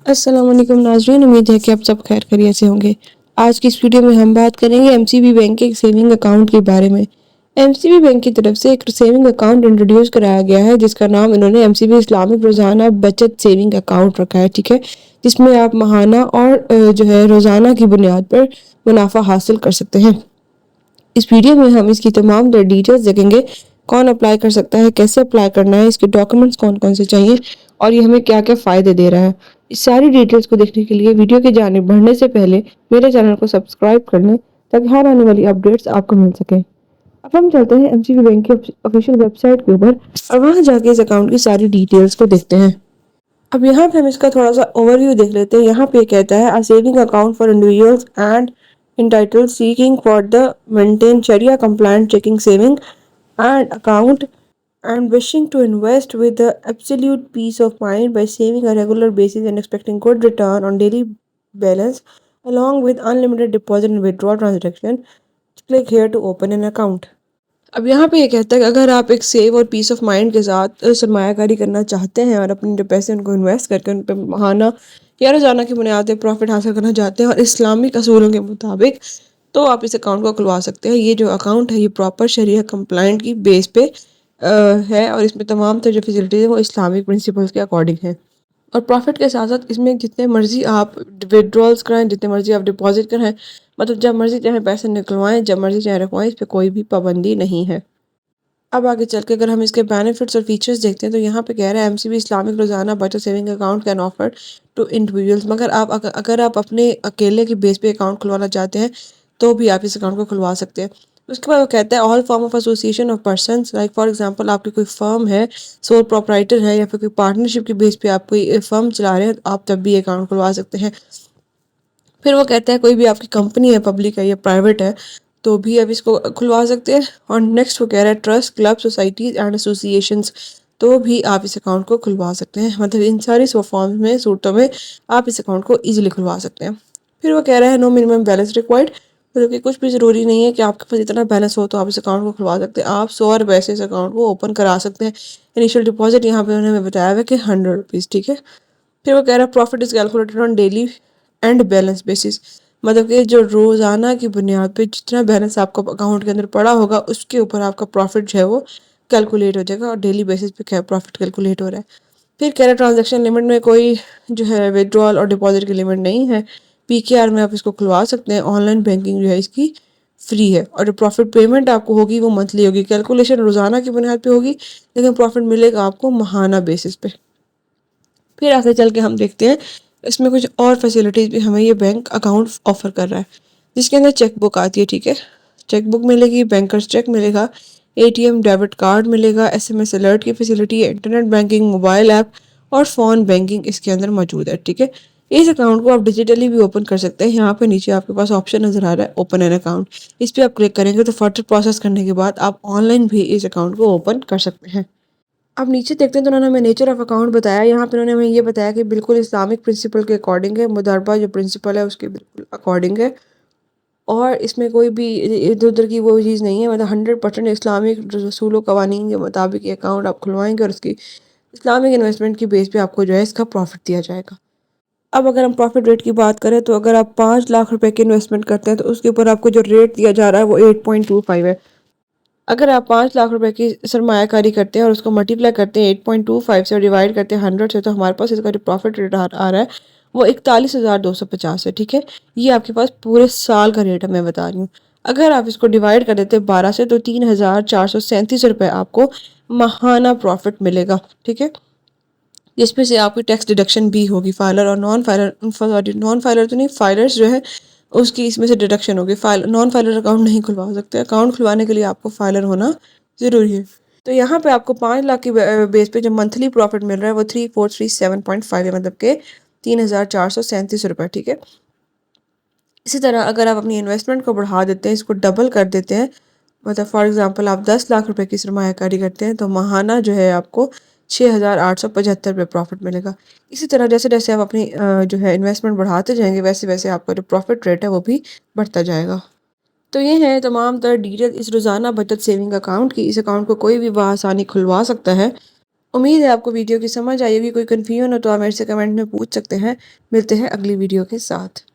अस्सलाम वालेकुम नाज़रीन, उम्मीद है कि आप सब खैर खैरियत से होंगे। आज की इस वीडियो में हम बात करेंगे एमसीबी बैंक के एक सेविंग अकाउंट के बारे में। एमसीबी बैंक की तरफ से एक सेविंग अकाउंट इंट्रोड्यूस कराया गया है जिसका नाम इन्होंने एमसीबी इस्लामिक रोज़ाना बचत सेविंग अकाउंट रखा है, ठीक है, जिसमें आप माहाना और जो है रोज़ाना की बुनियाद पर मुनाफा हासिल कर सकते हैं। इस वीडियो में हम इसकी तमाम डिटेल्स देखेंगे, कौन अप्लाई कर सकता है, कैसे अप्लाई करना है, इसके डॉक्यूमेंट्स कौन कौन से चाहिए और ये हमें क्या क्या फ़ायदे दे रहा है। इस सारी डिटेल्स को देखने के लिए वीडियो की जानिब बढ़ने से पहले मेरे चैनल को सब्सक्राइब कर लें ताकि हर आने वाली अपडेट्स आपको मिल सकें। अब हम चलते हैं एमसीबी बैंक की ऑफिशियल वेबसाइट के ऊपर और वहाँ जाके इस अकाउंट की सारी डिटेल्स को देखते हैं। अब यहाँ पे हम इसका थोड़ा सा ओवरव्यू देख लेते हैं। यहाँ पे कहता है, a saving account for individuals and entitled seeking for the maintain Sharia compliant checking saving and account and wishing to invest with the absolute peace of mind by saving a regular basis and expecting good return on daily balance along with unlimited deposit and withdrawal transaction. Click here to open an account. अब यहाँ पे ये कहता है कि अगर आप एक सेव और पीस ऑफ माइंड के साथ सरमायाकारी करना चाहते हैं और अपने जो पैसे उनको इन्वेस्ट करके उन पर माहाना या रोज़ाना की बुनियाद पर प्रॉफिट हासिल करना चाहते हैं और इस्लामिक असूलों के मुताबिक, तो आप इस अकाउंट को खुलवा सकते हैं। ये जो अकाउंट है ये प्रॉपर शरिया कंप्लाइंट की बेस पे है और इसमें तमाम जो फैसिलिटीज़ है वो इस्लामिक प्रिंसिपल्स के अकॉर्डिंग है। और प्रॉफिट के साथ साथ इसमें जितने मर्जी आप विड्रॉल्स कराएं, जितने मर्जी आप डिपॉजिट कराएं, मतलब जब मर्जी चाहे पैसे निकलवाएं, जब मर्जी चाहे रखवाएं, इस पर कोई भी पाबंदी नहीं है। अब आगे चल के अगर हम इसके बेनिफिट्स और फीचर्स देखते हैं तो यहाँ पे कह रहा है एमसीबी इस्लामिक रोज़ाना बचत saving account can offer to individuals, मगर अगर आप अपने अकेले की बेस पे अकाउंट खुलवाना चाहते हैं तो भी आप इस अकाउंट को खुलवा सकते हैं। उसके बाद वो कहता है all form of association of persons, like for example आपकी कोई फर्म है, सोल प्रोप्राइटर है या फिर कोई पार्टनरशिप की बेस पे आप कोई फर्म चला रहे हैं, तो आप तब भी अकाउंट खुलवा सकते हैं। फिर वो कहता है कोई भी आपकी कंपनी है, पब्लिक है या प्राइवेट है, तो भी आप इसको खुलवा सकते हैं। और नेक्स्ट वो कह रहा है trust, club, societies and associations, तो भी आप इस अकाउंट को खुलवा सकते हैं। मतलब इन सारी फॉर्म्स में, सूरतों में आप इस अकाउंट को ईजिली खुलवा सकते हैं। फिर वो कह रहा है नो मिनिमम बैलेंस रिक्वायर्ड, मतलब कि कुछ भी ज़रूरी नहीं है कि आपके पास इतना बैलेंस हो तो आप इस अकाउंट को खुलवा सकते हैं। आप 100 रुपये से इस अकाउंट को ओपन करा सकते हैं। इनिशियल डिपॉजिट यहाँ पे उन्होंने बताया हुआ है कि 100 रुपीज़, ठीक है। फिर वो कह रहा है profit is calculated on daily and balance basis, मतलब कि जो रोज़ाना की बुनियाद पे जितना बैलेंस आपका अकाउंट के अंदर पड़ा होगा उसके ऊपर आपका प्रॉफिट जो है वो कैलकुलेट हो जाएगा और डेली बेसिस पे क्या प्रॉफिट कैलकुलेट हो रहा है। फिर कह रहा है ट्रांजैक्शन लिमिट में कोई जो है विड्रॉल और डिपॉजिट की लिमिट नहीं है। पीकेआर में आप इसको खुलवा सकते हैं। ऑनलाइन बैंकिंग जो है इसकी फ्री है और जो प्रॉफिट पेमेंट आपको होगी वो मंथली होगी। कैलकुलेशन रोज़ाना की बुनियाद पे होगी लेकिन प्रॉफिट मिलेगा आपको माहाना बेसिस पे। फिर आगे चल के हम देखते हैं इसमें कुछ और फैसिलिटीज़ भी हमें ये बैंक अकाउंट ऑफर कर रहा है, जिसके अंदर चेक बुक आती है, ठीक है। चेक बुक मिलेगी, बैंकर्स चेक मिलेगा, एटीएम डेबिट कार्ड मिलेगा, एसएमएस अलर्ट की फैसिलिटी है, इंटरनेट बैंकिंग, मोबाइल ऐप और फ़ोन बैंकिंग इसके अंदर मौजूद है, ठीक है। इस अकाउंट को आप डिजिटली भी ओपन कर सकते हैं। यहाँ पे नीचे आपके पास ऑप्शन नज़र आ रहा है ओपन एन अकाउंट, इस पर आप क्लिक करेंगे तो फर्दर प्रोसेस करने के बाद आप ऑनलाइन भी इस अकाउंट को ओपन कर सकते हैं। अब नीचे देखते हैं तो उन्होंने हमें नेचर ऑफ अकाउंट बताया। यहाँ पे उन्होंने हमें ये बताया कि बिल्कुल इस्लामिक प्रिंसिपल के अकॉर्डिंग है, मुदारबा जो प्रिंसिपल है उसके बिल्कुल अकॉर्डिंग है और इसमें कोई भी इधर उधर की वो चीज़ नहीं है। मतलब 100% इस्लामिक रसूल कवानीन के मुताबिक ये अकाउंट आप खुलवाएंगे और उसकी इस्लामिक इन्वेस्टमेंट की बेस पे आपको जो है इसका प्रॉफिट दिया जाएगा। अब अगर हम प्रॉफिट रेट की बात करें तो अगर आप 5 लाख रुपए की इन्वेस्टमेंट करते हैं तो उसके ऊपर आपको जो रेट दिया जा रहा है वो 8.25 है। अगर आप 5 लाख रुपए की सरमायाकारी करते हैं और उसको मल्टीप्लाई करते हैं 8.25 से और डिवाइड करते हैं 100 से, तो हमारे पास इसका जो प्रॉफिट रेट आ रहा है वो 41,250 है, ठीक है। ये आपके पास पूरे साल का रेट है, मैं बता रही हूँ। अगर आप इसको डिवाइड कर देते हैं 12 से तो 3,437 रुपये आपको माहाना प्रॉफिट मिलेगा, ठीक है। जिसमें से आपकी टैक्स डिडक्शन भी होगी। फाइलर और non filer, sorry non filer तो नहीं, फाइलर्स जो है उसकी इसमें से डिडक्शन होगी। नॉन फाइलर अकाउंट नहीं खुलवा सकते। अकाउंट खुलवाने के लिए आपको फाइलर होना ज़रूरी है। तो यहाँ पे आपको 5 लाख की बेस पे जो मंथली प्रॉफिट मिल रहा है वो 3437.5 है, मतलब के 3,437 रुपये, ठीक है। इसी तरह अगर आप अपनी इन्वेस्टमेंट को बढ़ा देते हैं, इसको डबल कर देते हैं, मतलब फॉर एग्जांपल आप 10 लाख रुपए की सरमायाकारी करते हैं तो माहाना जो है आपको 6,875 रुपये प्रॉफिट मिलेगा। इसी तरह जैसे जैसे आप अपनी जो है इन्वेस्टमेंट बढ़ाते जाएंगे वैसे वैसे आपका जो प्रॉफिट रेट है वो भी बढ़ता जाएगा। तो ये है तमाम तर डिटेल इस रोज़ाना बचत सेविंग अकाउंट की। इस अकाउंट को कोई भी बआसानी खुलवा सकता है امید ہے آپ کو ویڈیو کی سمجھ آئی ہوگی، کوئی کنفیوژن ہو تو آپ میرے سے کمنٹ میں پوچھ سکتے ہیں۔ ملتے ہیں اگلی ویڈیو کے ساتھ۔